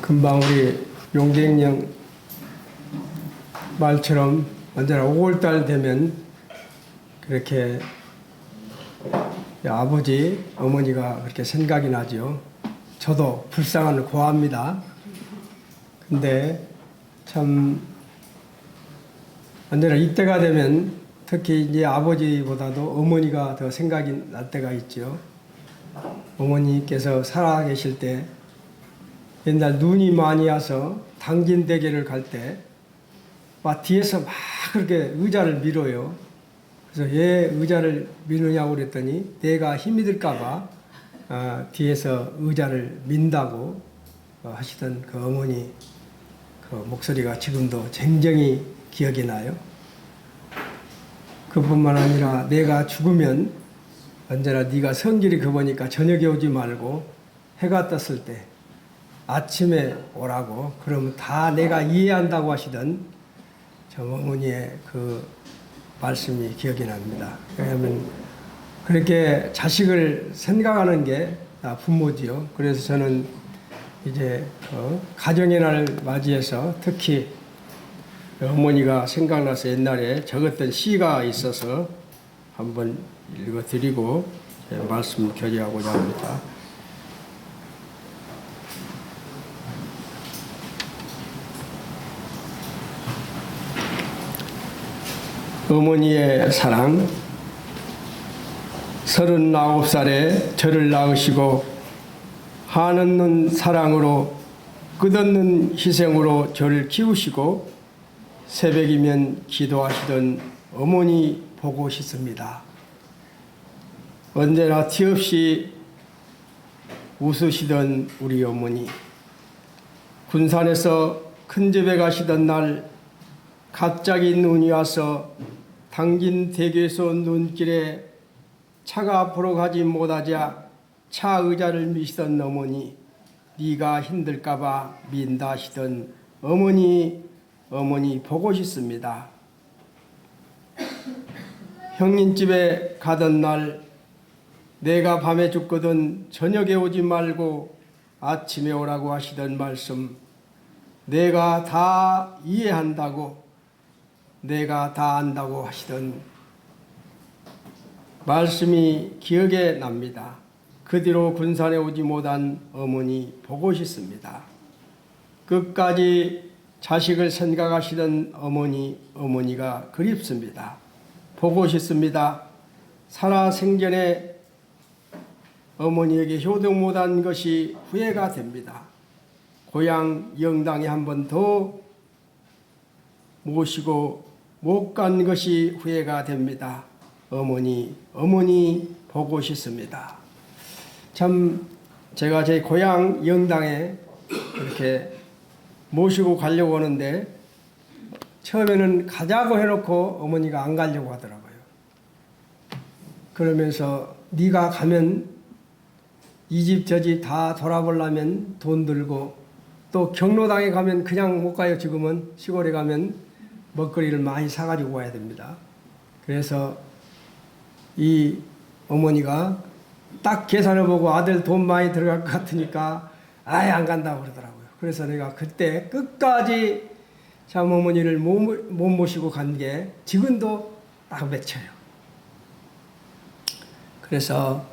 금방 우리 용대행령 말처럼 언제나 5월달 되면 그렇게 아버지, 어머니가 그렇게 생각이 나죠. 저도 불쌍한 고아입니다. 근데 참 언제나 이때가 되면 특히 이제 아버지보다도 어머니가 더 생각이 날 때가 있죠. 어머니께서 살아계실 때 옛날 눈이 많이 와서 당진 대교를 갈 때 막 뒤에서 막 그렇게 의자를 밀어요. 그래서 왜 의자를 미느냐고 그랬더니 내가 힘이 들까봐 뒤에서 의자를 민다고 하시던 그 어머니 그 목소리가 지금도 쟁쟁히 기억이 나요. 그뿐만 아니라 내가 죽으면 언제나 네가 성길이 그보니까 저녁에 오지 말고 해가 떴을 때 아침에 오라고 그러면 다 내가 이해한다고 하시던 저 어머니의 그 말씀이 기억이 납니다. 왜냐하면 그렇게 자식을 생각하는 게 부모지요. 그래서 저는 이제 가정의 날 맞이해서 특히 어머니가 생각나서 옛날에 적었던 시가 있어서 한번 읽어드리고 말씀 교제하고자 합니다. 어머니의 사랑. 39살에 저를 낳으시고 한없는 사랑으로 끝없는 희생으로 저를 키우시고 새벽이면 기도하시던 어머니 보고 싶습니다. 언제나 티없이 웃으시던 우리 어머니. 군산에서 큰 집에 가시던 날 갑자기 눈이 와서 당진 대교에서 눈길에 차가 앞으로 가지 못하자 차 의자를 미시던 어머니, 네가 힘들까봐 민다 하시던 어머니 보고 싶습니다. 형님 집에 가던 날 내가 밤에 죽거든 저녁에 오지 말고 아침에 오라고 하시던 말씀, 내가 다 이해한다고, 내가 다 안다고 하시던 말씀이 기억에 납니다. 그 뒤로 군산에 오지 못한 어머니 보고 싶습니다. 끝까지 자식을 생각하시던 어머니가 그립습니다. 보고 싶습니다. 살아생전에 어머니에게 효도 못한 것이 후회가 됩니다. 고향 영당에 한 번 더 모시고 못 간 것이 후회가 됩니다. 어머니 보고 싶습니다. 참 제가 제 고향 영당에 이렇게 모시고 가려고 하는데 처음에는 가자고 해놓고 어머니가 안 가려고 하더라고요. 그러면서 네가 가면 이 집 저 집 다 돌아보려면 돈 들고 또 경로당에 가면 그냥 못 가요. 지금은 시골에 가면 먹거리를 많이 사가지고 와야 됩니다. 그래서 이 어머니가 딱 계산을 보고 아들 돈 많이 들어갈 것 같으니까 아예 안 간다고 그러더라고요. 그래서 내가 그때 끝까지 참 어머니를 못 모시고 간 게 지금도 딱 맺혀요. 그래서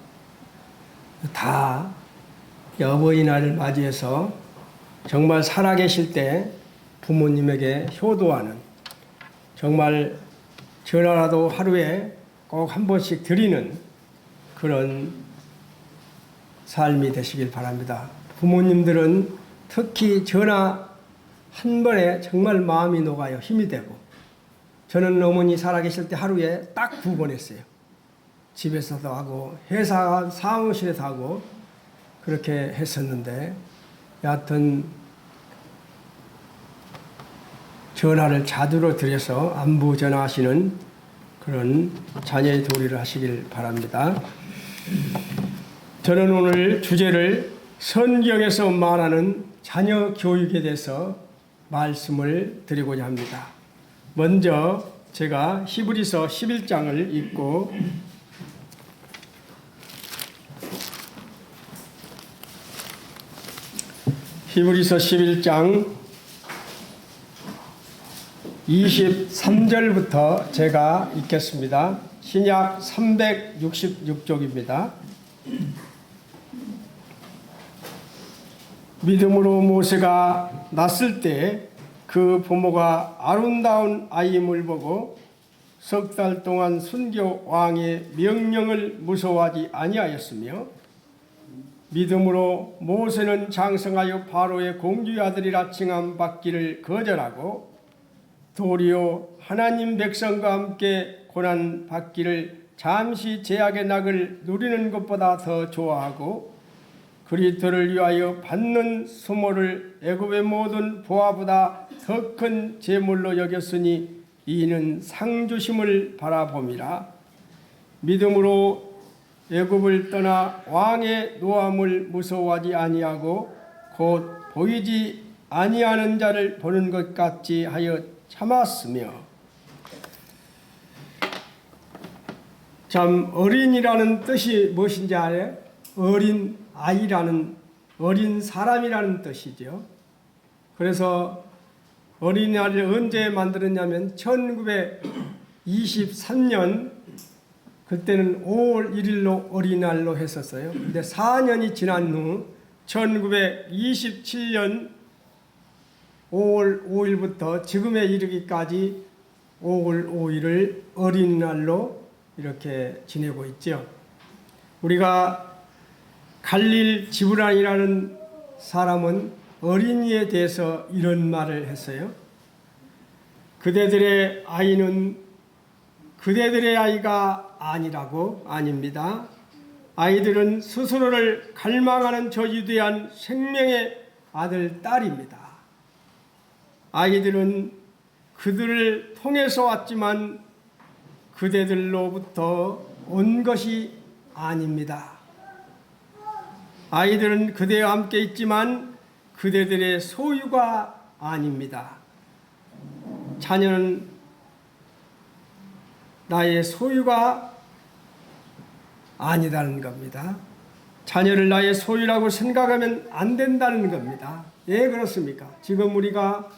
다 어버이날을 맞이해서 정말 살아계실 때 부모님에게 효도하는, 정말 전화라도 하루에 꼭 한 번씩 드리는 그런 삶이 되시길 바랍니다. 부모님들은 특히 전화 한 번에 정말 마음이 녹아요. 힘이 되고. 저는 어머니 살아계실 때 하루에 딱 2번 했어요. 집에서도 하고 회사 사무실에서 하고 그렇게 했었는데 여하튼 전화를 자주로 드려서 안부 전화하시는 그런 자녀의 도리를 하시길 바랍니다. 저는 오늘 주제를 성경에서 말하는 자녀 교육에 대해서 말씀을 드리고자 합니다. 먼저 제가 히브리서 11장을 읽고 히브리서 11장 23절부터 제가 읽겠습니다. 신약 366쪽입니다. 믿음으로 모세가 났을 때 그 부모가 아름다운 아임을 보고 석 달 동안 순교 왕의 명령을 무서워하지 아니하였으며 믿음으로 모세는 장성하여 바로의 공주의 아들이라 칭함 받기를 거절하고 도리어 하나님 백성과 함께 고난 받기를 잠시 제약의 낙을 누리는 것보다 더 좋아하고 그리스도를 위하여 받는 수모를 애굽의 모든 보화보다 더 큰 재물로 여겼으니 이는 상주심을 바라봄이라. 믿음으로 애굽을 떠나 왕의 노함을 무서워하지 아니하고 곧 보이지 아니하는 자를 보는 것 같이 하여 참았으며. 참 어린이라는 뜻이 무엇인지 알아요? 어린 아이라는, 어린 사람이라는 뜻이죠. 그래서 어린이날을 언제 만들었냐면 1923년 그때는 5월 1일로 어린이날로 했었어요. 근데 4년이 지난 후 1927년 5월 5일부터 지금에 이르기까지 5월 5일을 어린이날로 이렇게 지내고 있죠. 우리가 갈릴 지브란이라는 사람은 어린이에 대해서 이런 말을 했어요. 그대들의 아이는 그대들의 아이가 아니라고. 아닙니다. 아이들은 스스로를 갈망하는 저주대한 생명의 아들, 딸입니다. 아이들은 그들을 통해서 왔지만 그대들로부터 온 것이 아닙니다. 아이들은 그대와 함께 있지만 그대들의 소유가 아닙니다. 자녀는 나의 소유가 아니다는 겁니다. 자녀를 나의 소유라고 생각하면 안 된다는 겁니다. 왜 그렇습니까? 지금 우리가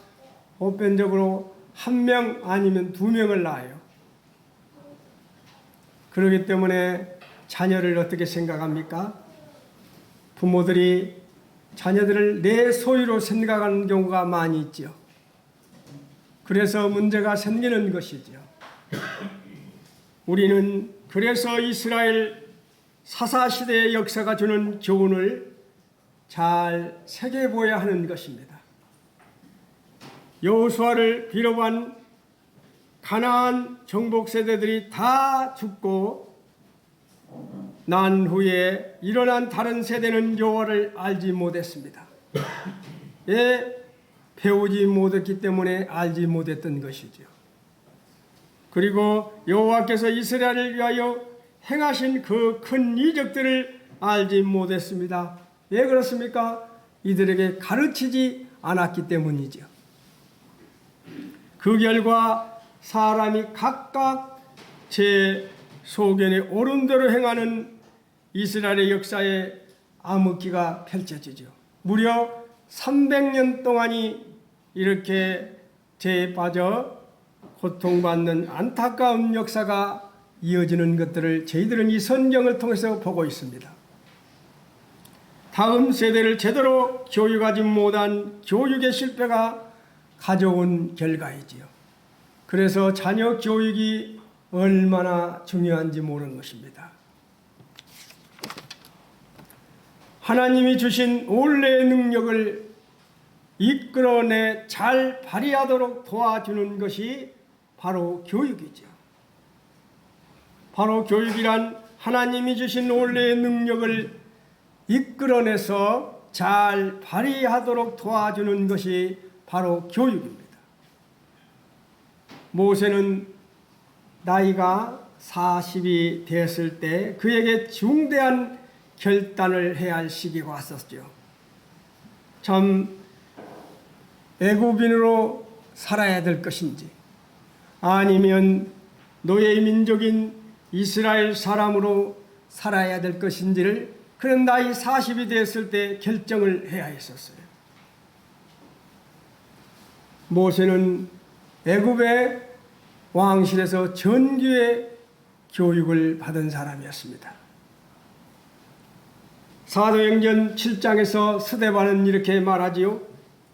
보편적으로 1명 아니면 2명을 낳아요. 그렇기 때문에 자녀를 어떻게 생각합니까? 부모들이 자녀들을 내 소유로 생각하는 경우가 많이 있죠. 그래서 문제가 생기는 것이죠. 우리는 그래서 이스라엘 사사시대의 역사가 주는 교훈을 잘 새겨보아야 하는 것입니다. 여호수아를 비롯한 가나안 정복 세대들이 다 죽고 난 후에 일어난 다른 세대는 여호와를 알지 못했습니다. 예, 배우지 못했기 때문에 알지 못했던 것이죠. 그리고 여호와께서 이스라엘을 위하여 행하신 그 큰 이적들을 알지 못했습니다. 왜 그렇습니까? 이들에게 가르치지 않았기 때문이죠. 그 결과 사람이 각각 제 소견에 옳은 대로 행하는 이스라엘의 역사에 암흑기가 펼쳐지죠. 무려 300년 동안이 이렇게 죄에 빠져 고통받는 안타까운 역사가 이어지는 것들을 저희들은 이 성경을 통해서 보고 있습니다. 다음 세대를 제대로 교육하지 못한 교육의 실패가 가져온 결과이지요. 그래서 자녀 교육이 얼마나 중요한지 모르는 것입니다. 하나님이 주신 원래의 능력을 이끌어내 잘 발휘하도록 도와주는 것이 바로 교육이죠. 바로 교육이란 하나님이 주신 원래의 능력을 이끌어내서 잘 발휘하도록 도와주는 것이 바로 교육입니다. 모세는 나이가 40이 됐을 때 그에게 중대한 결단을 해야 할 시기가 왔었죠. 참 애굽인으로 살아야 될 것인지 아니면 노예 민족인 이스라엘 사람으로 살아야 될 것인지를 그런 나이 40이 됐을 때 결정을 해야 했었어요. 모세는 애굽의 왕실에서 정규의 교육을 받은 사람이었습니다. 사도행전 7장에서 스데반은 이렇게 말하지요.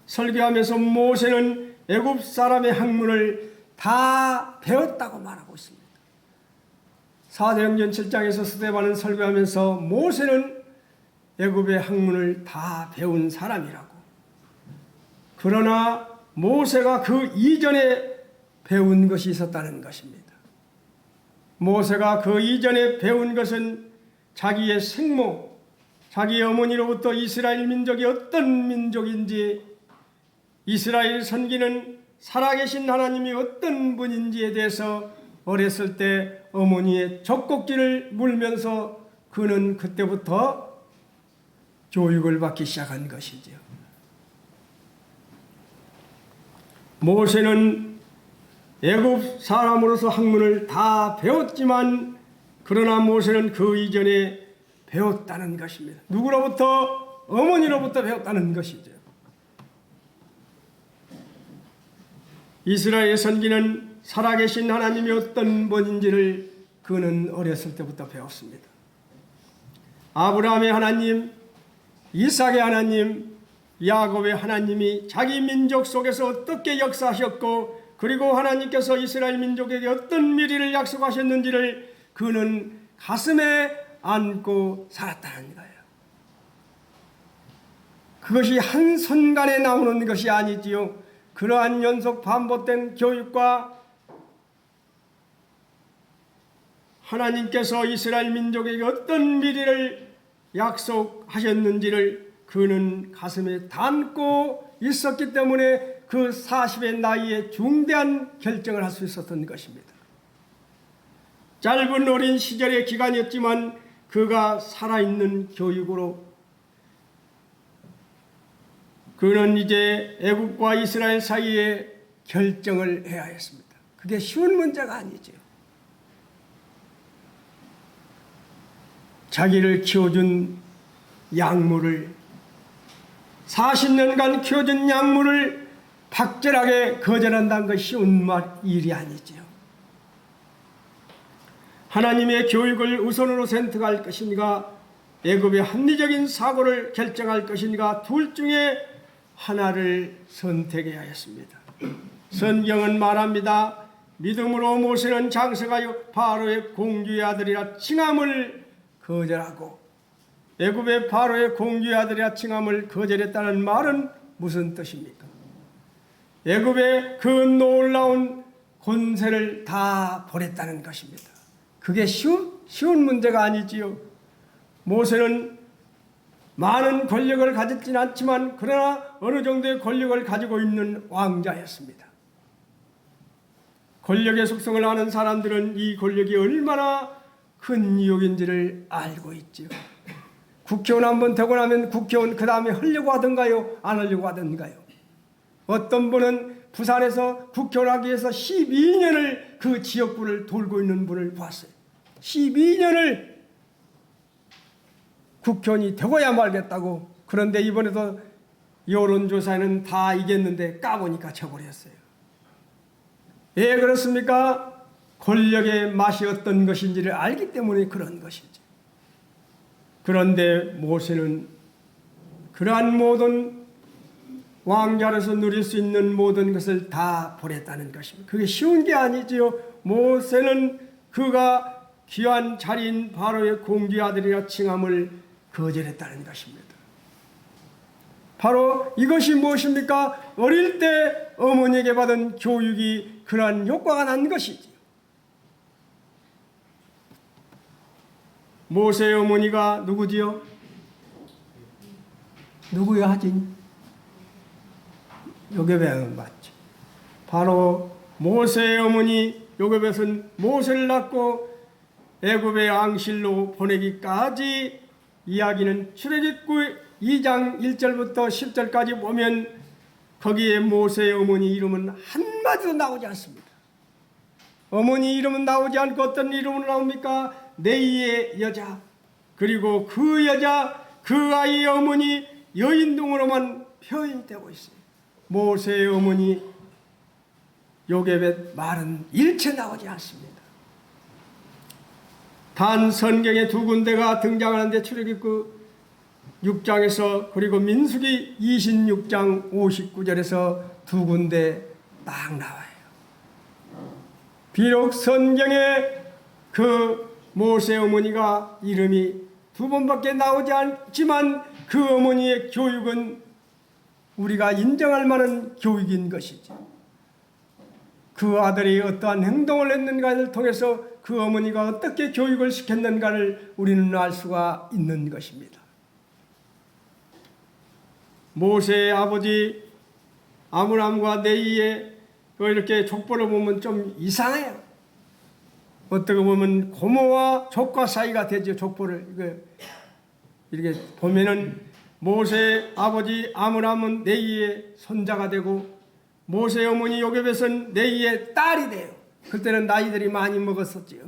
설교하면서 모세는 애굽 사람의 학문을 다 배웠다고 말하고 있습니다. 사도행전 7장에서 스데반은 설교하면서 모세는 애굽의 학문을 다 배운 사람이라고. 그러나 모세가 그 이전에 배운 것이 있었다는 것입니다. 모세가 그 이전에 배운 것은 자기의 생모, 자기의 어머니로부터 이스라엘 민족이 어떤 민족인지, 이스라엘 선기는 살아계신 하나님이 어떤 분인지에 대해서 어렸을 때 어머니의 젖꼭지를 물면서 그는 그때부터 교육을 받기 시작한 것이죠. 모세는 애굽 사람으로서 학문을 다 배웠지만 그러나 모세는 그 이전에 배웠다는 것입니다. 누구로부터? 어머니로부터 배웠다는 것이죠. 이스라엘 선기는 살아계신 하나님이 어떤 분인지를 그는 어렸을 때부터 배웠습니다. 아브라함의 하나님, 이삭의 하나님, 야곱의 하나님이 자기 민족 속에서 어떻게 역사하셨고 그리고 하나님께서 이스라엘 민족에게 어떤 미래를 약속하셨는지를 그는 가슴에 안고 살았다는 거예요. 그것이 한순간에 나오는 것이 아니지요. 그러한 연속 반복된 교육과 하나님께서 이스라엘 민족에게 어떤 미래를 약속하셨는지를 그는 가슴에 담고 있었기 때문에 그 40의 나이에 중대한 결정을 할 수 있었던 것입니다. 짧은 어린 시절의 기간이었지만 그가 살아있는 교육으로 그는 이제 애굽과 이스라엘 사이에 결정을 해야 했습니다. 그게 쉬운 문제가 아니죠. 자기를 키워준 양물을 40년간 키워준 양물을 박절하게 거절한다는 것이 쉬운 일이 아니지요. 하나님의 교육을 우선으로 선택할 것인가 애굽의 합리적인 사고를 결정할 것인가 둘 중에 하나를 선택해야 했습니다. 성경은 말합니다. 믿음으로 모세는 장서가요 바로의 공주의 아들이라 칭함을 거절하고 애굽의 바로의 공주의 아들이라 칭함을 거절했다는 말은 무슨 뜻입니까? 애굽의 그 놀라운 권세를 다 버렸다는 것입니다. 그게 쉬운 문제가 아니지요. 모세는 많은 권력을 가졌지는 않지만 그러나 어느 정도의 권력을 가지고 있는 왕자였습니다. 권력의 속성을 아는 사람들은 이 권력이 얼마나 큰 유혹인지를 알고 있지요. 국회의원 한번 되고 나면 국회의원 그 다음에 하려고 하던가요? 안 하려고 하던가요? 어떤 분은 부산에서 국회의원 하기 위해서 12년을 그 지역구를 돌고 있는 분을 봤어요. 12년을 국회의원이 되고야 말겠다고. 그런데 이번에도 여론조사에는 다 이겼는데 까보니까 져버렸어요. 왜 그렇습니까? 권력의 맛이 어떤 것인지를 알기 때문에 그런 것이죠. 그런데 모세는 그러한 모든 왕자로서 누릴 수 있는 모든 것을 다 버렸다는 것입니다. 그게 쉬운 게 아니지요. 모세는 그가 귀한 자리인 바로의 공주의 아들이라 칭함을 거절했다는 것입니다. 바로 이것이 무엇입니까? 어릴 때 어머니에게 받은 교육이 그러한 효과가 난 것이지요. 모세의 어머니가 누구지요? 누구야 하진? 요게벳은 맞죠. 바로 모세의 어머니 요게벳은 모세를 낳고 애굽의 앙실로 보내기까지 이야기는 출애굽기 2장 1절부터 10절까지 보면 거기에 모세의 어머니 이름은 한마디도 나오지 않습니다. 어머니 이름은 나오지 않고 어떤 이름으로 나옵니까? 네이의 여자, 그리고 그 여자, 그 아이의 어머니 여인동으로만 표현되고 있어요. 모세의 어머니 요셉의 말은 일체 나오지 않습니다. 단 성경에 두 군데가 등장하는데 출애굽기 6장에서 그리고 민수기 26장 59절에서 두 군데 딱 나와요. 비록 성경에 그 모세 어머니가 이름이 두 번밖에 나오지 않지만 그 어머니의 교육은 우리가 인정할 만한 교육인 것이죠. 그 아들이 어떠한 행동을 했는가를 통해서 그 어머니가 어떻게 교육을 시켰는가를 우리는 알 수가 있는 것입니다. 모세의 아버지 아므람과 네이의 이렇게 족보를 보면 좀 이상해요. 어떻게 보면 고모와 조카 사이가 되죠. 족보를 이렇게 보면은 모세의 아버지 아므람은 네이의 손자가 되고 모세의 어머니 요셉에서는 네이의 딸이 돼요. 그때는 나이들이 많이 먹었었지요.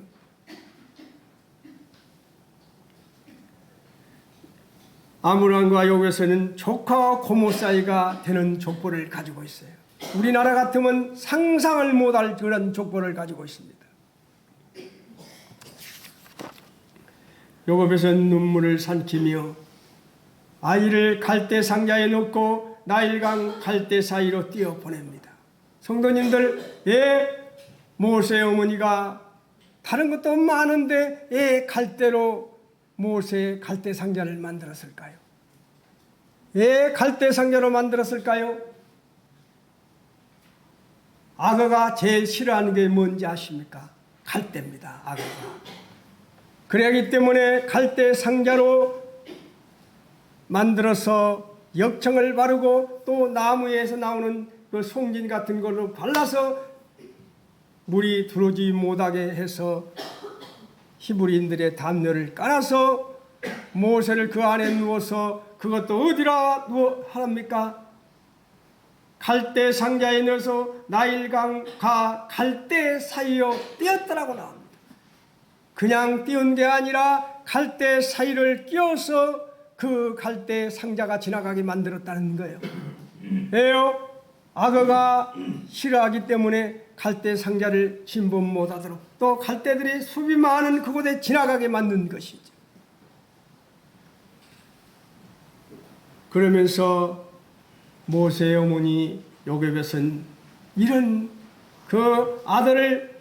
아므람과 요셉에서는 조카와 고모 사이가 되는 족보를 가지고 있어요. 우리나라 같으면 상상을 못할 그런 족보를 가지고 있습니다. 요셉에서는 눈물을 삼키며 아이를 갈대 상자에 넣고 나일강 갈대 사이로 띄어 보냅니다. 성도님들, 모세 어머니가 다른 것도 많은데 갈대로 모세 갈대 상자를 만들었을까요? 갈대 상자로 만들었을까요? 악어가 제일 싫어하는 게 뭔지 아십니까? 갈대입니다. 악어가. 그러기 때문에 갈대 상자로 만들어서 역청을 바르고 또 나무에서 나오는 그 송진 같은 걸로 발라서 물이 들어오지 못하게 해서 히브리인들의 담요를 깔아서 모세를 그 안에 누워서 그것도 어디라 누워 합니까? 갈대 상자에 넣어서 나일강과 갈대 사이로 띄었더라고 나옵니다. 그냥 띄운 게 아니라 갈대 사이를 끼워서 그 갈대 상자가 지나가게 만들었다는 거예요. 왜요? 악어가 싫어하기 때문에 갈대 상자를 침범 못하도록 또 갈대들이 숲이 많은 그곳에 지나가게 만든 것이죠. 그러면서 모세의 어머니 요셉에서는 이런 그 아들을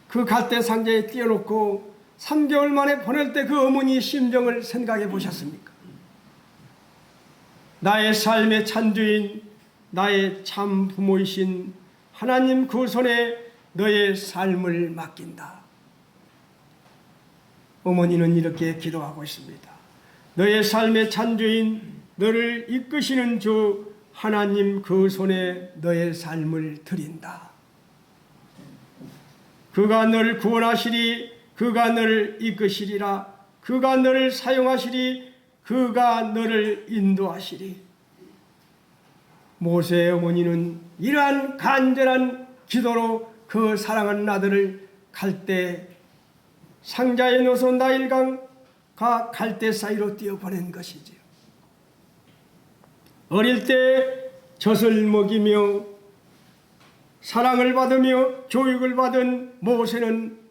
그 갈대 상자에 띄워놓고 3개월 만에 보낼 때 그 어머니의 심정을 생각해 보셨습니까? 나의 삶의 찬주인 나의 참 부모이신 하나님 그 손에 너의 삶을 맡긴다. 어머니는 이렇게 기도하고 있습니다. 너의 삶의 찬주인 너를 이끄시는 주 하나님 그 손에 너의 삶을 드린다. 그가 너를 구원하시리, 그가 너를 이끄시리라, 그가 너를 사용하시리, 그가 너를 인도하시리. 모세의 어머니는 이러한 간절한 기도로 그 사랑하는 아들을 갈대 상자에 넣어서 나일강과 갈대 사이로 띄어보낸 것이지요. 어릴 때 젖을 먹이며 사랑을 받으며 교육을 받은 모세는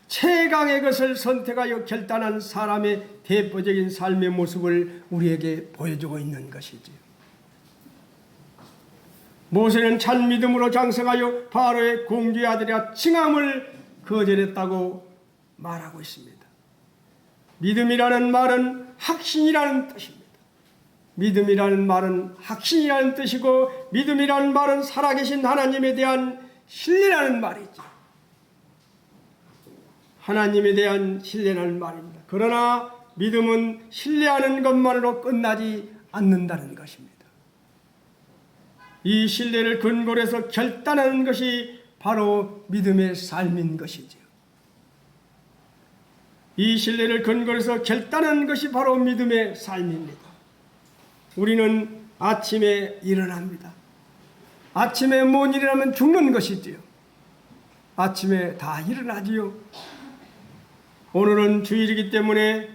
최강의 것을 선택하여 결단한 사람의 대표적인 삶의 모습을 우리에게 보여주고 있는 것이지요. 모세는 참 믿음으로 장성하여 바로의 공주의 아들이라 칭함을 거절했다고 말하고 있습니다. 믿음이라는 말은 확신이라는 뜻입니다. 믿음이라는 말은 확신이라는 뜻이고 믿음이라는 말은 살아계신 하나님에 대한 신뢰라는 말이죠. 하나님에 대한 신뢰라는 말입니다. 그러나 믿음은 신뢰하는 것만으로 끝나지 않는다는 것입니다. 이 신뢰를 근거로 해서 결단하는 것이 바로 믿음의 삶인 것이죠. 이 신뢰를 근거로 해서 결단하는 것이 바로 믿음의 삶입니다. 우리는 아침에 일어납니다. 아침에 못 일어나면 죽는 것이지요. 아침에 다 일어나지요. 오늘은 주일이기 때문에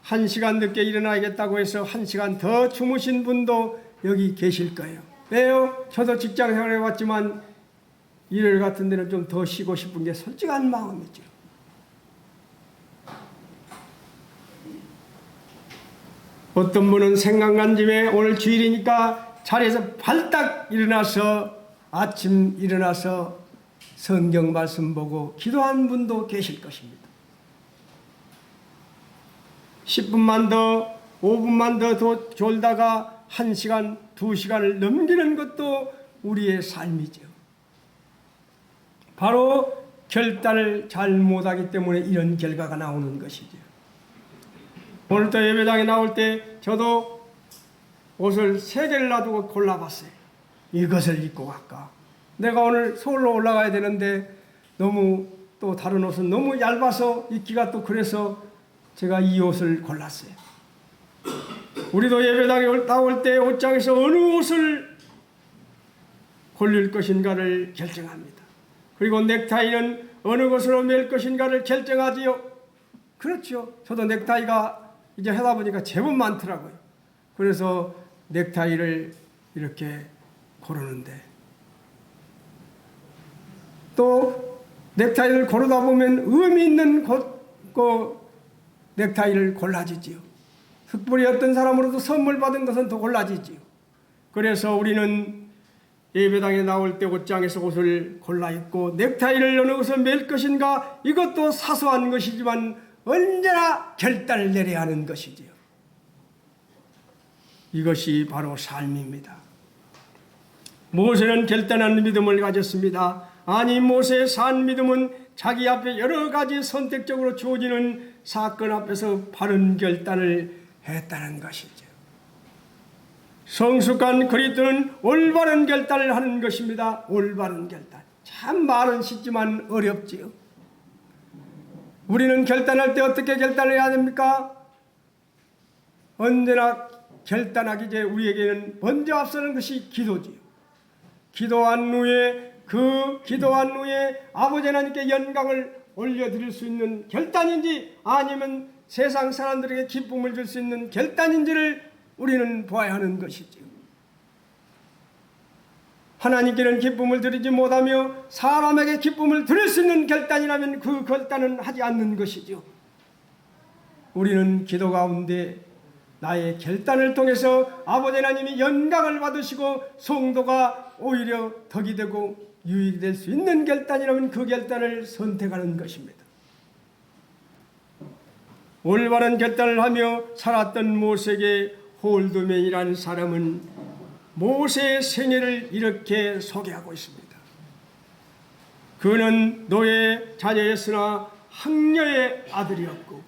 1시간 늦게 일어나야겠다고 해서 1시간 더 주무신 분도 여기 계실 거예요. 왜요? 저도 직장 생활해 왔지만 일요일 같은 데는 좀 더 쉬고 싶은 게 솔직한 마음이죠. 어떤 분은 생각난 김에 오늘 주일이니까 자리에서 발딱 일어나서 아침 일어나서 성경 말씀 보고 기도한 분도 계실 것입니다. 10분만 더 5분만 더 졸다가 1시간 2시간을 넘기는 것도 우리의 삶이죠. 바로 결단을 잘 못하기 때문에 이런 결과가 나오는 것이죠. 오늘도 예배당에 나올 때 저도 옷을 3개를 놔두고 골라봤어요. 이것을 입고 갈까? 내가 오늘 서울로 올라가야 되는데 너무 또 다른 옷은 너무 얇아서 입기가 또 그래서 제가 이 옷을 골랐어요. 우리도 예배당에 나올 때 옷장에서 어느 옷을 골릴 것인가를 결정합니다. 그리고 넥타이는 어느 것으로 맬 것인가를 결정하지요. 그렇죠. 저도 넥타이가 이제 하다 보니까 제법 많더라고요. 그래서 넥타이를 이렇게 고르는데 또 넥타이를 고르다 보면 의미 있는 그 넥타이를 골라지지요. 특별히 어떤 사람으로도 선물 받은 것은 더 골라지지요. 그래서 우리는 예배당에 나올 때 옷장에서 옷을 골라 입고 넥타이를 어느 곳에 맬 것인가, 이것도 사소한 것이지만 언제나 결단을 내려야 하는 것이지요. 이것이 바로 삶입니다. 모세는 결단하는 믿음을 가졌습니다. 아니, 모세의 산 믿음은 자기 앞에 여러 가지 선택적으로 주어지는 사건 앞에서 바른 결단을 했다는 것이죠. 성숙한 그리스도는 올바른 결단을 하는 것입니다. 올바른 결단. 참 말은 쉽지만 어렵지요. 우리는 결단할 때 어떻게 결단을 해야 됩니까? 언제나 결단하기 전에 우리에게는 먼저 앞서는 것이 기도지요. 기도한 후에 아버지 하나님께 영광을 올려드릴 수 있는 결단인지 아니면 세상 사람들에게 기쁨을 줄 수 있는 결단인지를 우리는 보아야 하는 것이죠. 하나님께는 기쁨을 드리지 못하며 사람에게 기쁨을 드릴 수 있는 결단이라면 그 결단은 하지 않는 것이죠. 우리는 기도 가운데 나의 결단을 통해서 아버지 하나님이 영광을 받으시고 성도가 오히려 덕이 되고 유익이 될 수 있는 결단이라면 그 결단을 선택하는 것입니다. 올바른 결단을 하며 살았던 모세에게 홀드맨이라는 사람은 모세의 생애를 이렇게 소개하고 있습니다. 그는 노예 자녀였으나 황녀의 아들이었고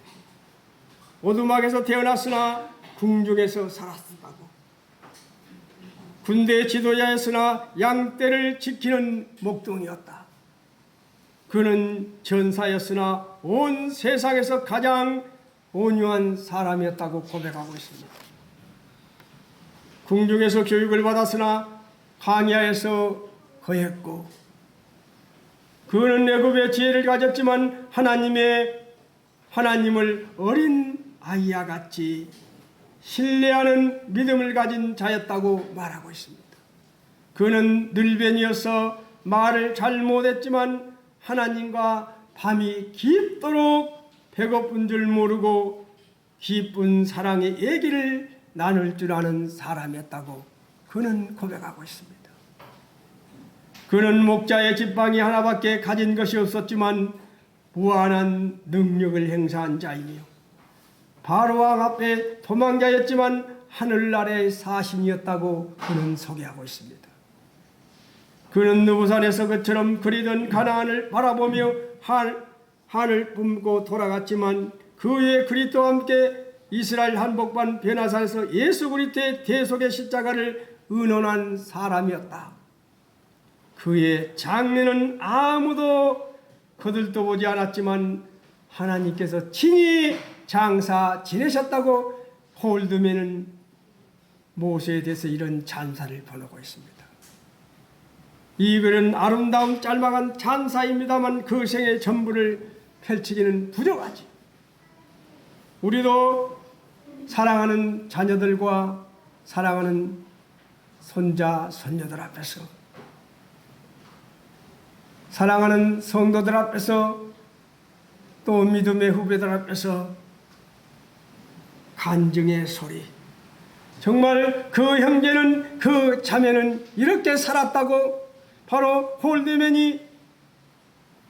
오두막에서 태어났으나 궁중에서 살았다고. 군대 지도자였으나 양떼를 지키는 목동이었다. 그는 전사였으나 온 세상에서 가장 온유한 사람이었다고 고백하고 있습니다. 궁중에서 교육을 받았으나 광야에서 거했고 그는 애굽의 지혜를 가졌지만 하나님을 어린 아이와 같이 신뢰하는 믿음을 가진 자였다고 말하고 있습니다. 그는 늘변이어서 말을 잘 못했지만 하나님과 밤이 깊도록 배고픈 줄 모르고 기쁜 사랑의 얘기를 나눌 줄 아는 사람이었다고 그는 고백하고 있습니다. 그는 목자의 지팡이 하나밖에 가진 것이 없었지만 무한한 능력을 행사한 자이며 바로왕 앞에 도망자였지만 하늘나라의 사신이었다고 그는 소개하고 있습니다. 그는 느부산에서 그처럼 그리던 가나안을 바라보며 한을 뿜고 돌아갔지만 그 후에 그리스도와 함께 이스라엘 한복판 베나산에서 예수 그리스도의 대속의 십자가를 의논한 사람이었다. 그의 장래는 아무도 거들떠 보지 않았지만 하나님께서 친히 장사 지내셨다고 홀드맨은 모세에 대해서 이런 찬사를 보내고 있습니다. 이 글은 아름다운 짤막한 찬사입니다만 그 생의 전부를 펼치기는 부족하지. 우리도 사랑하는 자녀들과 사랑하는 손자, 손녀들 앞에서 사랑하는 성도들 앞에서 또 믿음의 후배들 앞에서 간증의 소리, 정말 그 형제는 그 자매는 이렇게 살았다고 바로 홀데면이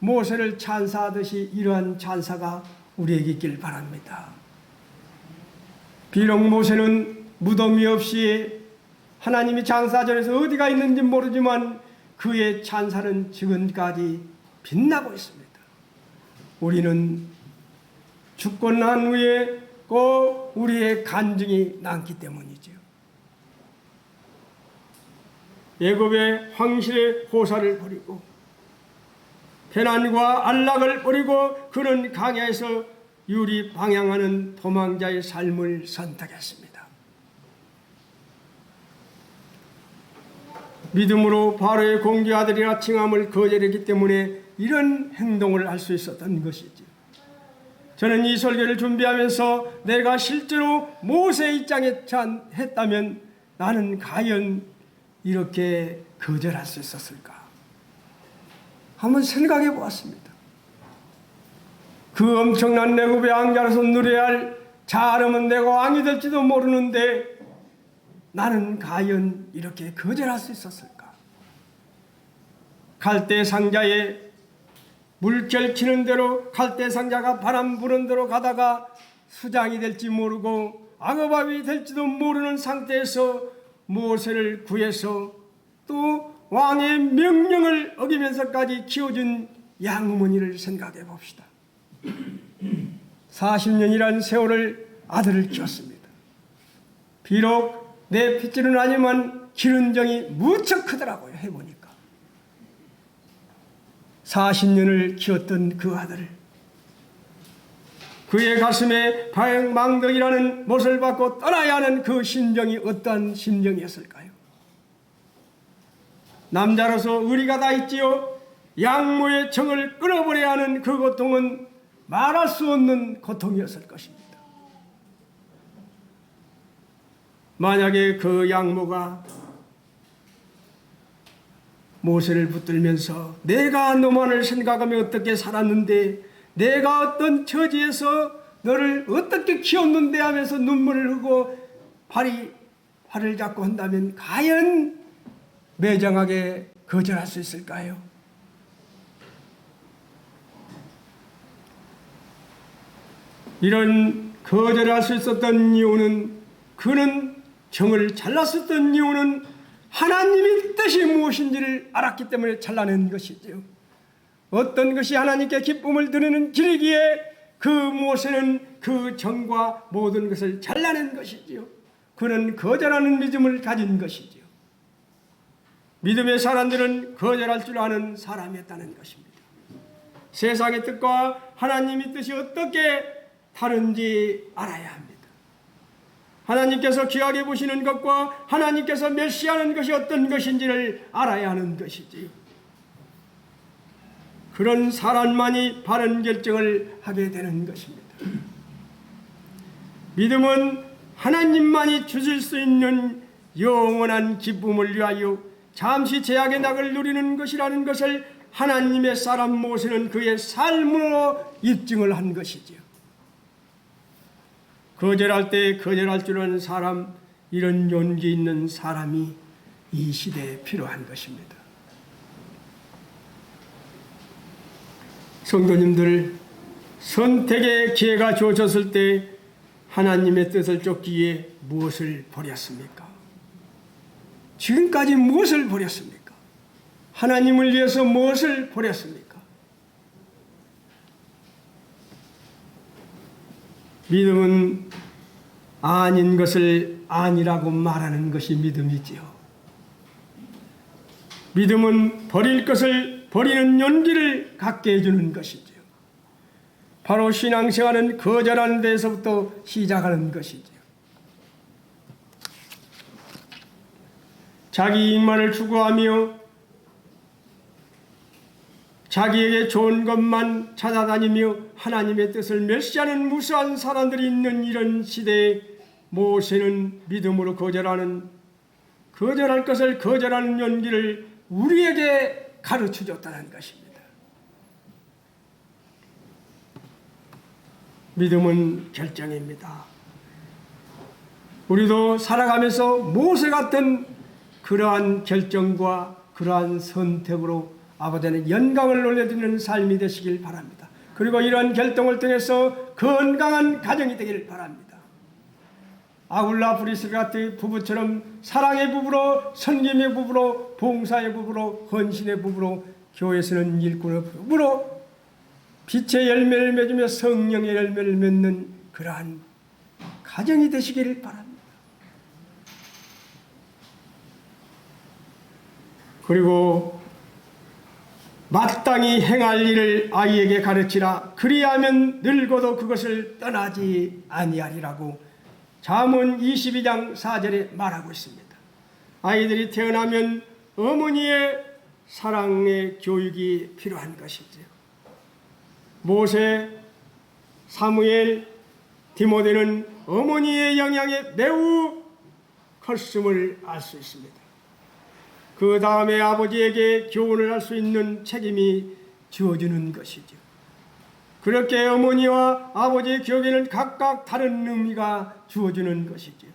모세를 찬사하듯이 이러한 찬사가 우리에게 있길 바랍니다. 비록 모세는 무덤이 없이 하나님이 장사전에서 어디가 있는지 모르지만 그의 찬사는 지금까지 빛나고 있습니다. 우리는 죽고 난 후에 꼭 우리의 간증이 남기 때문이죠. 애굽의 황실의 호사를 버리고 편안과 안락을 버리고 그는 강야에서 유리 방향하는 도망자의 삶을 선택했습니다. 믿음으로 바로의 공주 아들이라 칭함을 거절했기 때문에 이런 행동을 할 수 있었던 것이죠. 저는 이 설교를 준비하면서 내가 실제로 모세의 입장에 했다면 나는 과연 이렇게 거절할 수 있었을까? 한번 생각해 보았습니다. 그 엄청난 애굽의 왕자로서 누려야 할 잘하면 내가 왕이 될지도 모르는데 나는 과연 이렇게 거절할 수 있었을까? 갈대 상자에 물결 치는 대로 갈대 상자가 바람 부는 대로 가다가 수장이 될지 모르고 악어밥이 될지도 모르는 상태에서 모세를 구해서 또 왕의 명령을 어기면서까지 키워준 양어머니를 생각해 봅시다. 40년이란 세월을 아들을 키웠습니다. 비록 내 핏줄은 아니지만 기른 정이 무척 크더라고요. 해보니까 40년을 키웠던 그 아들을 그의 가슴에 방망덕이라는 못을 받고 떠나야 하는 그 심정이 어떠한 심정이었을까요? 남자로서 의리가 다 있지요. 양모의 정을 끊어버려야 하는 그 고통은 말할 수 없는 고통이었을 것입니다. 만약에 그 양모가 모세를 붙들면서 내가 너만을 생각하며 어떻게 살았는데 내가 어떤 처지에서 너를 어떻게 키웠는데 하면서 눈물을 흘고 팔을 잡고 한다면 과연 매정하게 거절할 수 있을까요? 이런 거절할 수 있었던 이유는 그는 정을 잘랐었던 이유는 하나님의 뜻이 무엇인지를 알았기 때문에 잘라낸 것이지요. 어떤 것이 하나님께 기쁨을 드리는 길이기에 그 모세는 그 정과 모든 것을 잘라낸 것이지요. 그는 거절하는 믿음을 가진 것이지요. 믿음의 사람들은 거절할 줄 아는 사람이었다는 것입니다. 세상의 뜻과 하나님의 뜻이 어떻게 다른지 알아야 합니다. 하나님께서 귀하게 보시는 것과 하나님께서 멸시하는 것이 어떤 것인지를 알아야 하는 것이지요. 그런 사람만이 바른 결정을 하게 되는 것입니다. 믿음은 하나님만이 주실 수 있는 영원한 기쁨을 위하여 잠시 제약의 낙을 누리는 것이라는 것을 하나님의 사람 모세는 그의 삶으로 입증을 한 것이지요. 거절할 때 거절할 줄 아는 사람, 이런 용기 있는 사람이 이 시대에 필요한 것입니다. 성도님들, 선택의 기회가 주어졌을 때 하나님의 뜻을 쫓기 위해 무엇을 버렸습니까? 지금까지 무엇을 버렸습니까? 하나님을 위해서 무엇을 버렸습니까? 믿음은 아닌 것을 아니라고 말하는 것이 믿음이지요. 믿음은 버릴 것을 버리는 용기를 갖게 해주는 것이지요. 바로 신앙생활은 거절하는 데서부터 시작하는 것이지요. 자기 이익만을 추구하며 자기에게 좋은 것만 찾아다니며 하나님의 뜻을 멸시하는 무수한 사람들이 있는 이런 시대에 모세는 믿음으로 거절할 것을 거절하는 용기를 우리에게 가르쳐 줬다는 것입니다. 믿음은 결정입니다. 우리도 살아가면서 모세 같은 그러한 결정과 그러한 선택으로 아버지는 영광을 올려드리는 삶이 되시길 바랍니다. 그리고 이러한 결정을 통해서 건강한 가정이 되기를 바랍니다. 아굴라 브리스가 같은 부부처럼 사랑의 부부로, 섬김의 부부로, 봉사의 부부로, 헌신의 부부로, 교회에서는 일꾼의 부부로 빛의 열매를 맺으며 성령의 열매를 맺는 그러한 가정이 되시기를 바랍니다. 그리고 마땅히 행할 일을 아이에게 가르치라. 그리하면 늙어도 그것을 떠나지 아니하리라고 잠언 22장 4절에 말하고 있습니다. 아이들이 태어나면 어머니의 사랑의 교육이 필요한 것이죠. 모세, 사무엘, 디모데는 어머니의 영향에 매우 컸음을 알 수 있습니다. 그 다음에 아버지에게 교훈을 할 수 있는 책임이 주어지는 것이죠. 그렇게 어머니와 아버지의 교육에는 각각 다른 의미가 주어지는 것이죠.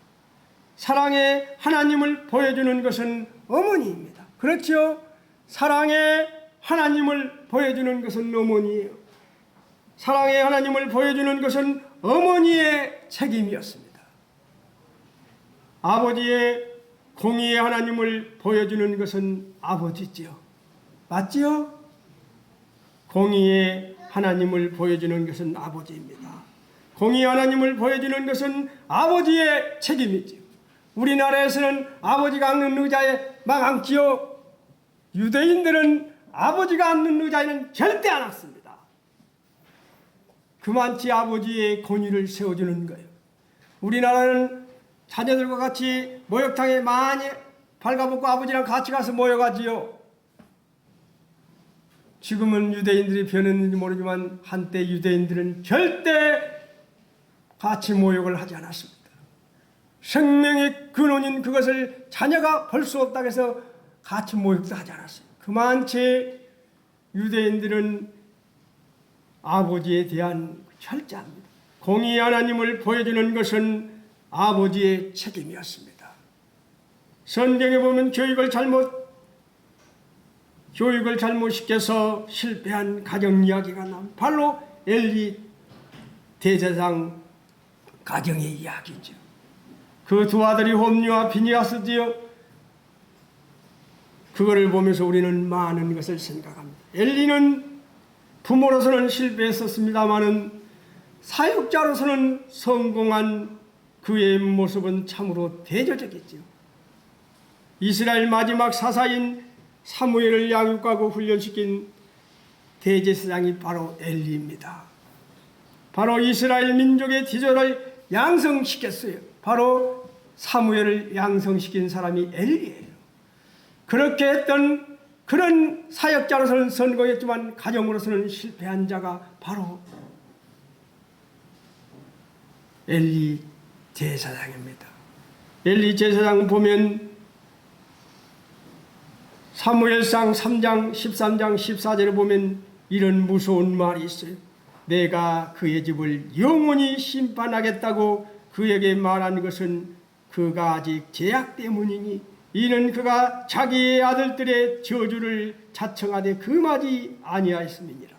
사랑의 하나님을 보여주는 것은 어머니입니다. 그렇죠? 사랑의 하나님을 보여주는 것은 어머니예요. 사랑의 하나님을 보여주는 것은 어머니의 책임이었습니다. 아버지의 공의의 하나님을 보여주는 것은 아버지지요. 맞지요? 공의의 하나님을 보여주는 것은 아버지입니다. 공의의 하나님을 보여주는 것은 아버지의 책임이지요. 우리나라에서는 아버지가 앉는 의자에 막 앉지요. 유대인들은 아버지가 앉는 의자에는 절대 안 앉습니다. 그만치 아버지의 권위를 세워주는 거예요. 우리나라는 자녀들과 같이 목욕탕에 많이 발가벗고 아버지랑 같이 가서 모여가지요. 지금은 유대인들이 변했는지 모르지만 한때 유대인들은 절대 같이 모욕을 하지 않았습니다. 생명의 근원인 그것을 자녀가 볼 수 없다고 해서 같이 모욕도 하지 않았어요. 그만치 유대인들은 아버지에 대한 철저합니다. 공의 하나님을 보여주는 것은 아버지의 책임이었습니다. 성경에 보면 교육을 잘못 시켜서 실패한 가정 이야기가 나옵니다. 바로 엘리 대제사장 가정의 이야기죠. 그 두 아들이 홈리와 비니아스지요. 그거를 보면서 우리는 많은 것을 생각합니다. 엘리는 부모로서는 실패했었습니다마는 사역자로서는 성공한 그의 모습은 참으로 대조적이죠. 이스라엘 마지막 사사인 사무엘을 양육하고 훈련시킨 대제사장이 바로 엘리입니다. 바로 이스라엘 민족의 지도를 양성시켰어요. 바로 사무엘을 양성시킨 사람이 엘리예요. 그렇게 했던 그런 사역자로서는 성공했지만 가정으로서는 실패한 자가 바로 엘리 제사장입니다. 엘리 제사장 보면 사무엘상 3장 13장 14절에 보면 이런 무서운 말이 있어요. 내가 그의 집을 영원히 심판하겠다고 그에게 말한 것은 그가 아직 죄악 때문이니 이는 그가 자기의 아들들의 저주를 자청하되 금하지 아니하였음이니라.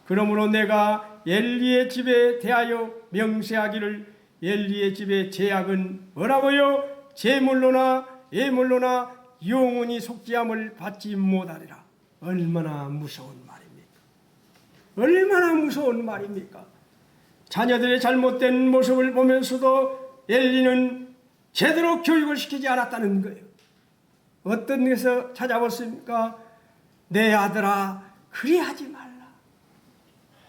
그러므로 내가 엘리의 집에 대하여 명세하기를 엘리의 집의 죄악은 뭐라고요? 제물로나 예물로나 영원히 속죄함을 받지 못하리라. 얼마나 무서운 말입니까? 얼마나 무서운 말입니까? 자녀들의 잘못된 모습을 보면서도 엘리는 제대로 교육을 시키지 않았다는 거예요. 어떤 데서 찾아봤습니까? 내 아들아 그리하지 말라.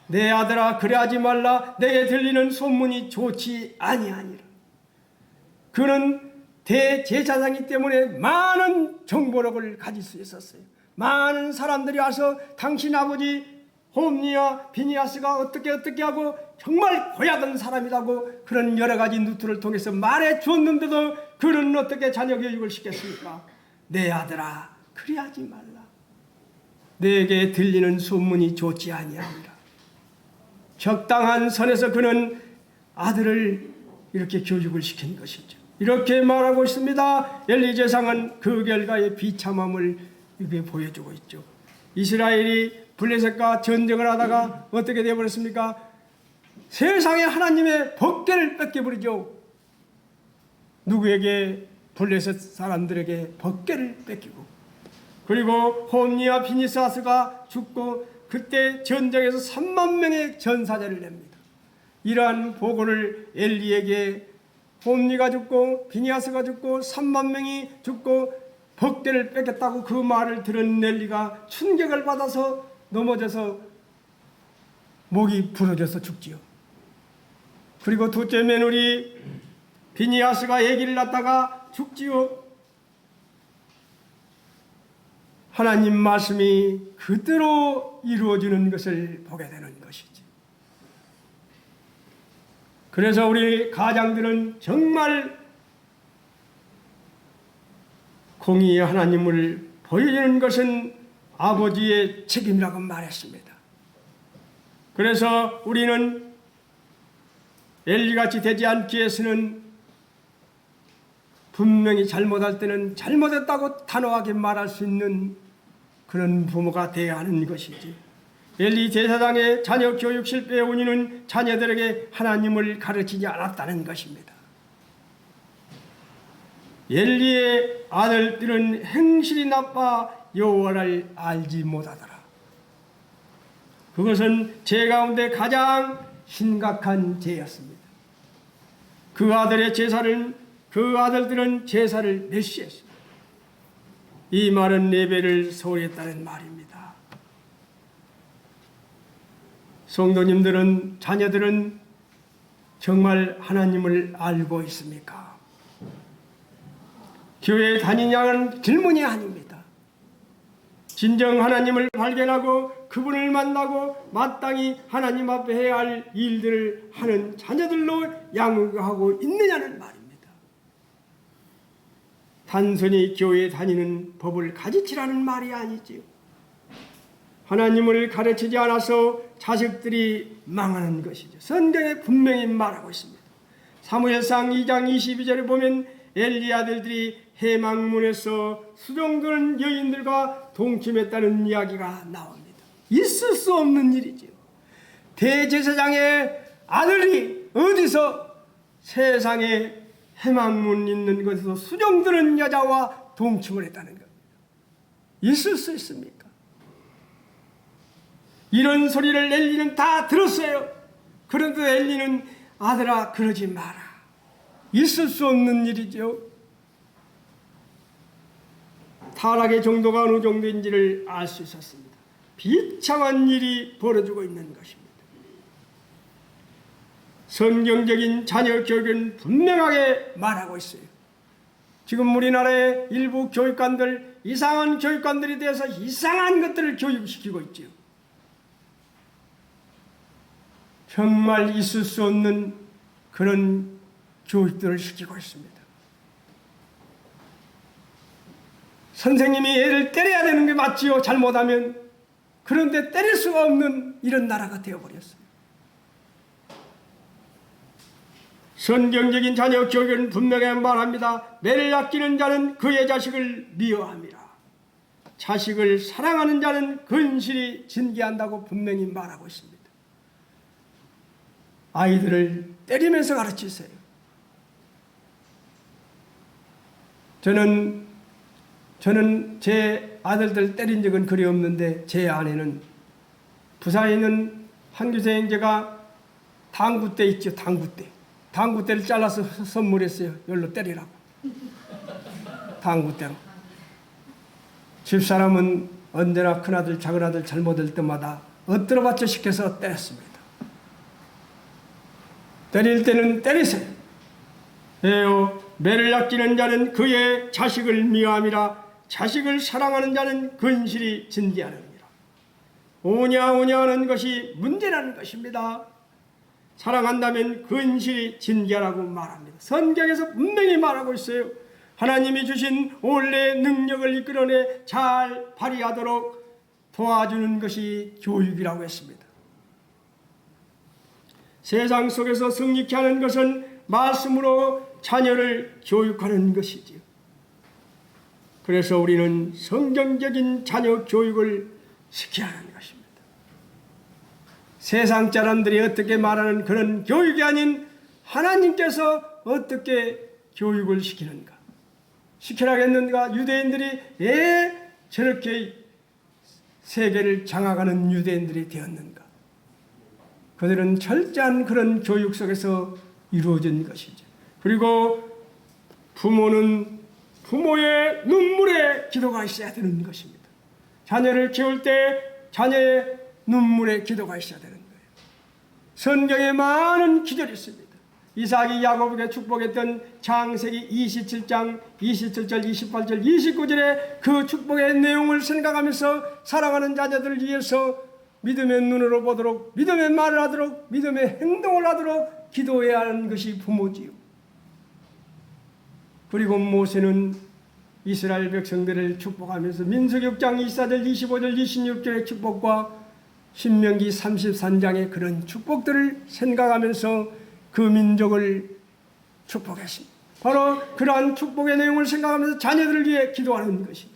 내 아들아 그리하지 말라. 내게 들리는 소문이 좋지 아니하니라. 그는 대제사장이기 때문에 많은 정보력을 가질 수 있었어요. 많은 사람들이 와서 당신 아버지 홈리와 비니아스가 어떻게 하고 정말 고약한 사람이라고 그런 여러 가지 누트를 통해서 말해 주었는데도 그는 어떻게 자녀 교육을 시켰습니까? 내 아들아 그리하지 말라. 내게 들리는 소문이 좋지 아니하니라. 적당한 선에서 그는 아들을 이렇게 교육을 시킨 것이죠. 이렇게 말하고 있습니다. 엘리 제사장은 그 결과의 비참함을 이렇게 보여주고 있죠. 이스라엘이 블레셋과 전쟁을 하다가 어떻게 되어버렸습니까? 세상에 하나님의 법궤를 뺏겨버리죠. 누구에게? 블레셋 사람들에게 법궤를 뺏기고, 그리고 홈니와 비니사스가 죽고 그때 전쟁에서 3만 명의 전사자를 냅니다. 이러한 보고를 엘리에게 홈니가 죽고 비니아스가 죽고 3만 명이 죽고 법궤를 뺏겼다고 그 말을 들은 엘리가 충격을 받아서 넘어져서 목이 부러져서 죽지요. 그리고 둘째 며느리 비니아스가 아기를 낳다가 죽지요. 하나님 말씀이 그대로 이루어지는 것을 보게 되는 것이지. 그래서 우리 가장들은 정말 공의의 하나님을 보여주는 것은 아버지의 책임이라고 말했습니다. 그래서 우리는 엘리같이 되지 않기 위해서는 분명히 잘못할 때는 잘못했다고 단호하게 말할 수 있는 그런 부모가 되어야 하는 것이지. 엘리 제사장의 자녀 교육 실패의 원인은 자녀들에게 하나님을 가르치지 않았다는 것입니다. 엘리의 아들들은 행실이 나빠 여호와를 알지 못하더라. 그것은 죄 가운데 가장 심각한 죄였습니다. 그 아들들은 제사를 멸시했습니다. 이 말은 예배를 소홀했다는 말입니다. 성도님들은, 자녀들은 정말 하나님을 알고 있습니까? 교회에 다니냐는 질문이 아닙니다. 진정 하나님을 발견하고 그분을 만나고 마땅히 하나님 앞에 해야 할 일들을 하는 자녀들로 양육하고 있느냐는 말입니다. 단순히 교회에 다니는 법을 가르치라는 말이 아니지요. 하나님을 가르치지 않아서 자식들이 망하는 것이죠. 성경에 분명히 말하고 있습니다. 사무엘상 2장 22절에 보면 엘리 아들들이 해망문에서 수종드는 여인들과 동침했다는 이야기가 나옵니다. 있을 수 없는 일이지요. 대제사장의 아들이 어디서 세상에 해망문 있는 곳에서 수종드는 여자와 동침을 했다는 겁니다. 있을 수 있습니까? 이런 소리를 엘리는 다 들었어요. 그런데 엘리는 아들아 그러지 마라. 있을 수 없는 일이죠. 타락의 정도가 어느 정도인지를 알 수 있었습니다. 비참한 일이 벌어지고 있는 것입니다. 성경적인 자녀 교육은 분명하게 말하고 있어요. 지금 우리나라의 일부 교육관들, 이상한 교육관들에 대해서 이상한 것들을 교육시키고 있죠. 정말 있을 수 없는 그런 교육들을 시키고 있습니다. 선생님이 애를 때려야 되는 게 맞지요, 잘못하면. 그런데 때릴 수가 없는 이런 나라가 되어버렸어요. 성경적인 자녀 교육은 분명히 말합니다. 매를 아끼는 자는 그의 자식을 미워함이라. 자식을 사랑하는 자는 근실히 징계한다고 분명히 말하고 있습니다. 아이들을 때리면서 가르치세요. 저는 제 아들들 때린 적은 그리 없는데 제 아내는 부산에 있는 한교생 형제가 당구대 있죠. 당구대를 잘라서 선물했어요. 열로 때리라고. 당구대로. 집사람은 언제나 큰아들 작은아들 잘못할 때마다 엎드려 받쳐 시켜서 때렸습니다. 때릴 때는 때리세요. 에요 매를 아끼는 자는 그의 자식을 미워함이라. 자식을 사랑하는 자는 근실히 징계하느니라. 오냐 하는 것이 문제라는 것입니다. 사랑한다면 근실히 징계하라고 말합니다. 성경에서 분명히 말하고 있어요. 하나님이 주신 원래의 능력을 이끌어내 잘 발휘하도록 도와주는 것이 교육이라고 했습니다. 세상 속에서 승리케 하는 것은 말씀으로 자녀를 교육하는 것이지요. 그래서 우리는 성경적인 자녀 교육을 시켜야 하는 것입니다. 세상 사람들이 어떻게 말하는 그런 교육이 아닌 하나님께서 어떻게 교육을 시키는가? 시키라겠는가? 유대인들이 왜 저렇게 세계를 장악하는 유대인들이 되었는가? 그들은 철저한 그런 교육 속에서 이루어진 것이죠. 그리고 부모는 부모의 눈물의 기도가 있어야 되는 것입니다. 자녀를 키울 때 자녀의 눈물의 기도가 있어야 되는 거예요. 성경에 많은 기절이 있습니다. 이삭이 야곱에게 축복했던 창세기 27장 27절 28절 29절의 그 축복의 내용을 생각하면서 사랑하는 자녀들을 위해서 믿음의 눈으로 보도록, 믿음의 말을 하도록, 믿음의 행동을 하도록 기도해야 하는 것이 부모지요. 그리고 모세는 이스라엘 백성들을 축복하면서 민수기 6장 24절 25절 26절의 축복과 신명기 33장의 그런 축복들을 생각하면서 그 민족을 축복했습니다. 바로 그러한 축복의 내용을 생각하면서 자녀들을 위해 기도하는 것이죠.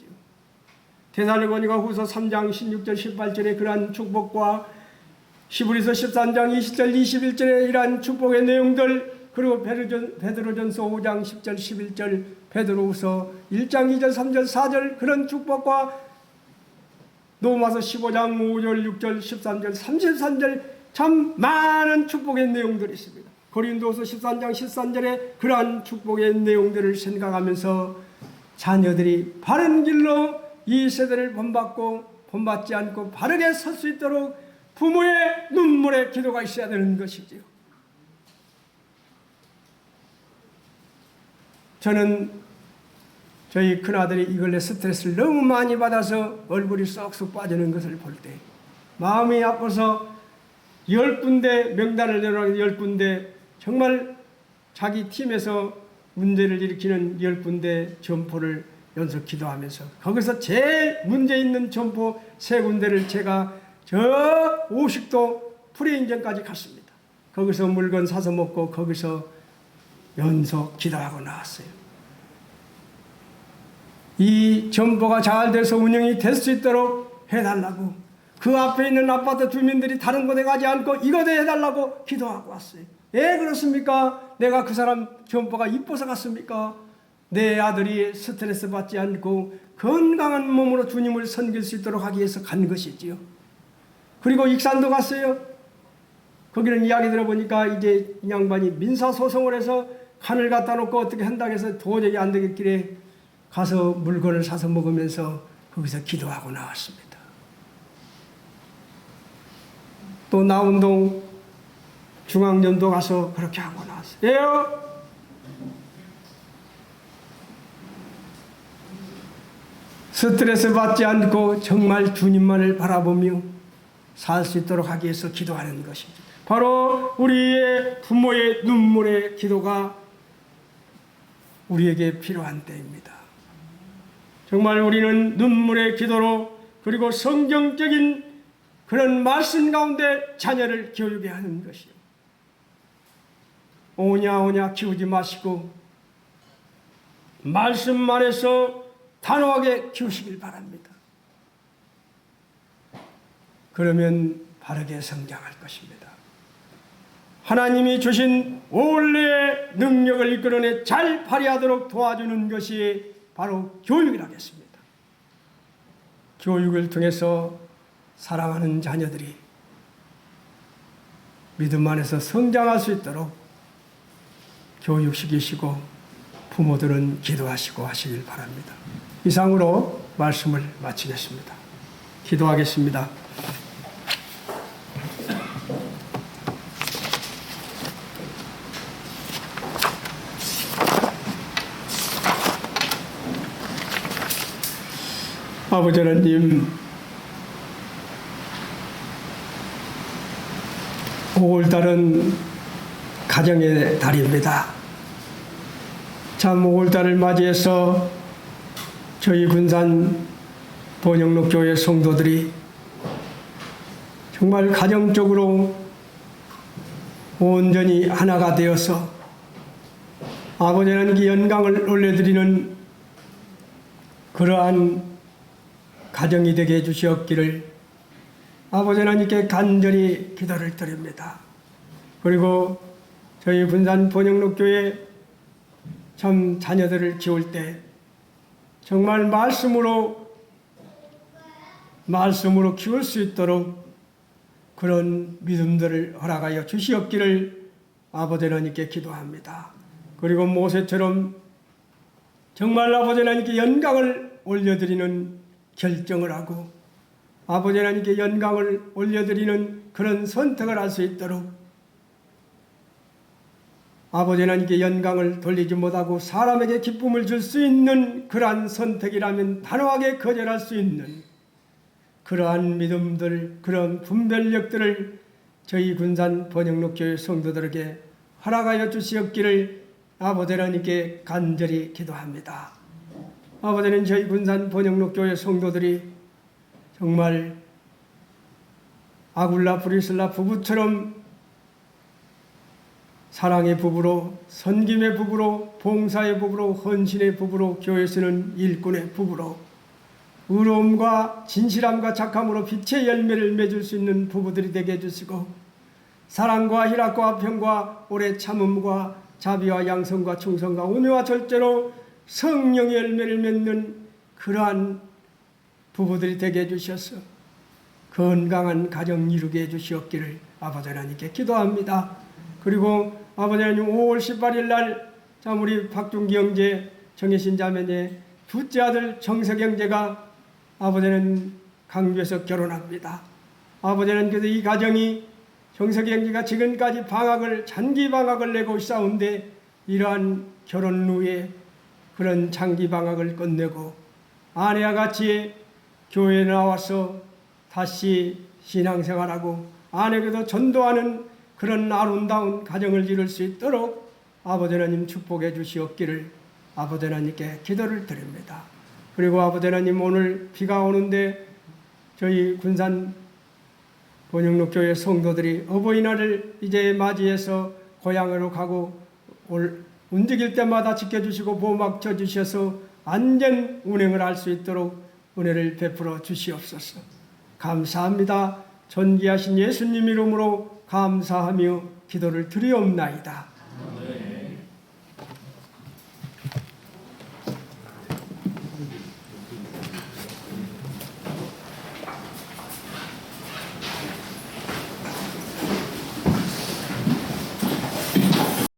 데살로니가 후서 3장 16절 18절의 그러한 축복과 히브리서 13장 20절 21절의 이러한 축복의 내용들, 그리고 베드로전서 5장 10절 11절, 베드로후서 1장 2절 3절 4절 그런 축복과 로마서 15장 5절 6절 13절 33절 참 많은 축복의 내용들이 있습니다. 고린도서 13장 13절의 그러한 축복의 내용들을 생각하면서 자녀들이 바른 길로 이 세대를 본받지 않고 바르게 설 수 있도록 부모의 눈물의 기도가 있어야 되는 것이지요. 저는 저희 큰아들이 이걸로 스트레스를 너무 많이 받아서 얼굴이 쏙쏙 빠지는 것을 볼 때 마음이 아파서 10군데 명단을 내놓은 10군데 정말 자기 팀에서 문제를 일으키는 10군데 점포를 연속 기도하면서 거기서 제일 문제 있는 점포 3군데를 제가 저 오식도 프레인전까지 갔습니다. 거기서 물건 사서 먹고 거기서 연속 기도하고 나왔어요. 이 점포가 잘 돼서 운영이 될 수 있도록 해달라고, 그 앞에 있는 아파트 주민들이 다른 곳에 가지 않고 이곳에 해달라고 기도하고 왔어요. 왜 그렇습니까? 내가 그 사람 점포가 이뻐서 갔습니까? 내 아들이 스트레스 받지 않고 건강한 몸으로 주님을 섬길 수 있도록 하기 위해서 간 것이지요. 그리고 익산도 갔어요. 거기는 이야기 들어보니까 이제 이 양반이 민사소송을 해서 간을 갖다 놓고 어떻게 한다고 해서 도저히 안 되겠길래 가서 물건을 사서 먹으면서 거기서 기도하고 나왔습니다. 또 나운동 중앙전도 가서 그렇게 하고 나왔어요. 스트레스 받지 않고 정말 주님만을 바라보며 살 수 있도록 하기 위해서 기도하는 것이죠. 바로 우리의 부모의 눈물의 기도가 우리에게 필요한 때입니다. 정말 우리는 눈물의 기도로, 그리고 성경적인 그런 말씀 가운데 자녀를 교육해야 하는 것이요. 오냐 키우지 마시고 말씀만 해서 단호하게 키우시길 바랍니다. 그러면 바르게 성장할 것입니다. 하나님이 주신 원래의 능력을 이끌어내 잘 발휘하도록 도와주는 것이 바로 교육이라겠습니다. 교육을 통해서 사랑하는 자녀들이 믿음 안에서 성장할 수 있도록 교육시키시고 부모들은 기도하시고 하시길 바랍니다. 이상으로 말씀을 마치겠습니다. 기도하겠습니다. 아버지 하나님, 5월달은 가정의 달입니다. 참 5월달을 맞이해서 저희 군산 번영록교회 성도들이 정말 가정적으로 온전히 하나가 되어서 아버지 하나님께 영광을 올려드리는 그러한 가정이 되게 해주시옵기를 아버지 하나님께 간절히 기도를 드립니다. 그리고 저희 군산 번영록교회 참 자녀들을 키울 때 정말 말씀으로 키울 수 있도록 그런 믿음들을 허락하여 주시옵기를 아버지 하나님께 기도합니다. 그리고 모세처럼 정말 아버지 하나님께 영광을 올려드리는 결정을 하고 아버지 하나님께 영광을 올려드리는 그런 선택을 할 수 있도록 아버지 하나님께 영광을 돌리지 못하고 사람에게 기쁨을 줄 수 있는 그러한 선택이라면 단호하게 거절할 수 있는 그러한 믿음들, 그런 분별력들을 저희 군산 번영록교회 성도들에게 허락하여 주시옵기를 아버지 하나님께 간절히 기도합니다. 아버지는 저희 군산 번영록교회 성도들이 정말 아굴라 브리슬라 부부처럼 사랑의 부부로, 선김의 부부로, 봉사의 부부로, 헌신의 부부로, 교회에서는 일꾼의 부부로 의로움과 진실함과 착함으로 빛의 열매를 맺을 수 있는 부부들이 되게 해주시고 사랑과 희락과 평과 오래 참음과 자비와 양성과 충성과 온유와 절제로 성령의 열매를 맺는 그러한 부부들이 되게 해주셔서 건강한 가정 이루게 해주시옵기를 아버지 하나님께 기도합니다. 그리고 아버지 하나님 5월 18일 날 참 우리 박준기 형제 정혜신 자매의 둘째 아들 정석 형제가 아버지는 강주에서 결혼합니다. 아버지는 그래서 이 가정이 정석이 형제가 지금까지 장기 방학을 내고 있사온데 이러한 결혼 후에 그런 장기 방학을 끝내고 아내와 같이 교회에 나와서 다시 신앙생활하고 아내에게도 전도하는 그런 아름다운 가정을 이룰 수 있도록 아버지 하나님 축복해 주시옵기를 아버지 하나님께 기도를 드립니다. 그리고 아버지 하나님 오늘 비가 오는데 저희 군산 번영록교회 성도들이 어버이날을 이제 맞이해서 고향으로 가고 움직일 때마다 지켜주시고 보호막 쳐주셔서 안전 운행을 할 수 있도록 은혜를 베풀어 주시옵소서. 감사합니다. 존귀하신 예수님 이름으로 감사하며 기도를 드리옵나이다.